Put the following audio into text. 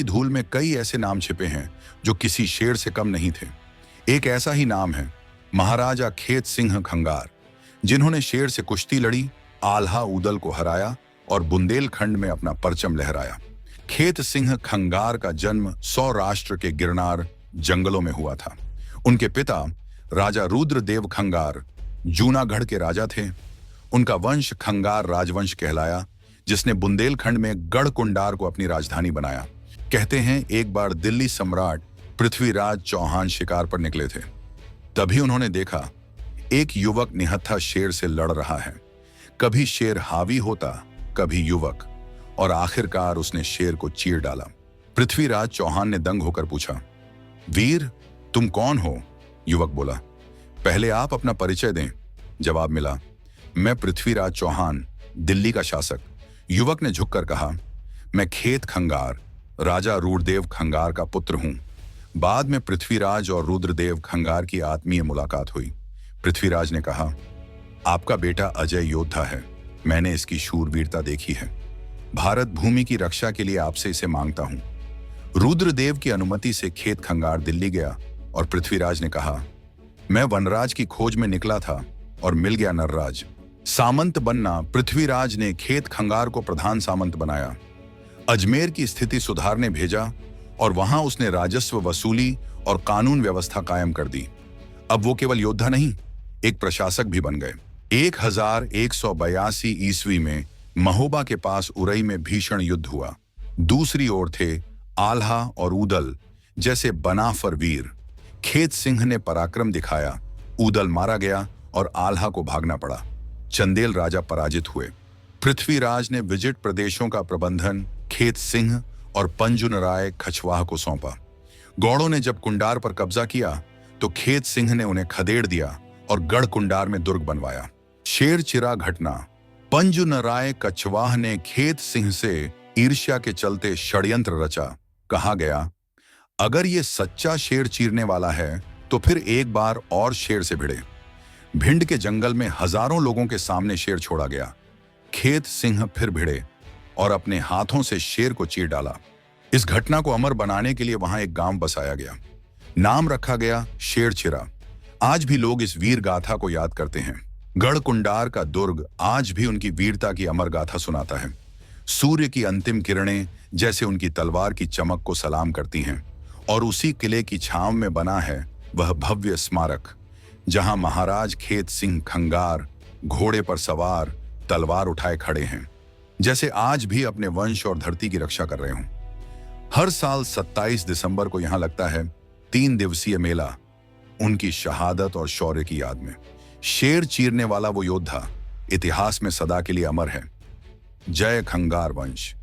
धूल में कई ऐसे नाम छिपे हैं जो किसी शेर से कम नहीं थे। एक ऐसा ही नाम है महाराजा खेत सिंह खंगार, जिन्होंने शेर से कुश्ती लड़ी, आल्हा ऊदल को हराया और बुंदेलखंड में अपना परचम लहराया। खेत सिंह खंगार का जन्म सौराष्ट्र के गिरनार जंगलों में हुआ था। उनके पिता राजा रुद्रदेव खंगार जूनागढ़ के राजा थे। उनका वंश खंगार राजवंश कहलाया, जिसने बुंदेलखंड में गढ़कुंडार को अपनी राजधानी बनाया। कहते हैं एक बार दिल्ली सम्राट पृथ्वीराज चौहान शिकार पर निकले थे। तभी उन्होंने देखा एक युवक निहत्था शेर से लड़ रहा है। कभी शेर हावी होता, कभी युवक, और आखिरकार उसने शेर को चीर डाला। पृथ्वीराज चौहान ने दंग होकर पूछा, वीर तुम कौन हो? युवक बोला, पहले आप अपना परिचय दें। जवाब मिला, मैं पृथ्वीराज चौहान, दिल्ली का शासक। युवक ने झुककर कहा, मैं खेत खंगार, राजा रुद्रदेव खंगार का पुत्र हूं। बाद में पृथ्वीराज और रुद्रदेव खंगार की आत्मीय मुलाकात हुई। पृथ्वीराज ने कहा, आपका बेटा अजय योद्धा है, मैंने इसकी शूरवीरता देखी है। भारत भूमि की रक्षा के लिए आपसे इसे मांगता हूं। रुद्रदेव की अनुमति से खेत खंगार दिल्ली गया और पृथ्वीराज ने कहा, मैं वनराज की खोज में निकला था और मिल गया नरराज। सामंत बनना। पृथ्वीराज ने खेत खंगार को प्रधान सामंत बनाया। अजमेर की स्थिति सुधारने भेजा और वहां उसने राजस्व वसूली और कानून व्यवस्था कायम कर दी। अब वो केवल योद्धा नहीं, एक प्रशासक भी बन गए। 1182 ईस्वी में महोबा के पास उरई में भीषण युद्ध हुआ। दूसरी ओर थे आल्हा और ऊदल जैसे बनाफर वीर। खेत सिंह ने पराक्रम दिखाया, ऊदल मारा गया और आल्हा को भागना पड़ा। चंदेल राजा पराजित हुए। पृथ्वीराज ने विजिट प्रदेशों का प्रबंधन खेत सिंह और पंजुनराय खचवाह को सौंपा। गौड़ों ने जब कुंडार पर कब्जा किया तो खेत सिंह ने उन्हें खदेड़ दिया और गढ़ कुंडार में दुर्ग बनवाया। शेरचिरा घटना। पंजुनराय कछवाह ने खेत सिंह से ईर्ष्या के चलते षड्यंत्र रचा। कहा गया, अगर ये सच्चा शेर चीरने वाला है तो फिर एक बार और शेर से भिड़े। भिंड के जंगल में हजारों लोगों के सामने शेर छोड़ा गया। खेत सिंह फिर भिड़े और अपने हाथों से शेर को चीर डाला। इस घटना को अमर बनाने के लिए वहां एक गांव बसाया गया। नाम रखा गया शेरचिरा। आज भी लोग इस वीर गाथा को याद करते हैं। गढ़कुंडार का दुर्ग आज भी उनकी वीरता की अमर गाथा सुनाता है। सूर्य की अंतिम किरणें जैसे उनकी तलवार की चमक को सलाम करती हैं और उसी किले की छांव में बना है वह भव्य स्मारक, जहां महाराज खेत सिंह खंगार घोड़े पर सवार तलवार उठाए खड़े हैं, जैसे आज भी अपने वंश और धरती की रक्षा कर रहे हों। हर साल 27 दिसंबर को यहां लगता है 3 दिवसीय मेला, उनकी शहादत और शौर्य की याद में। शेर चीरने वाला वो योद्धा इतिहास में सदा के लिए अमर है। जय खंगार वंश।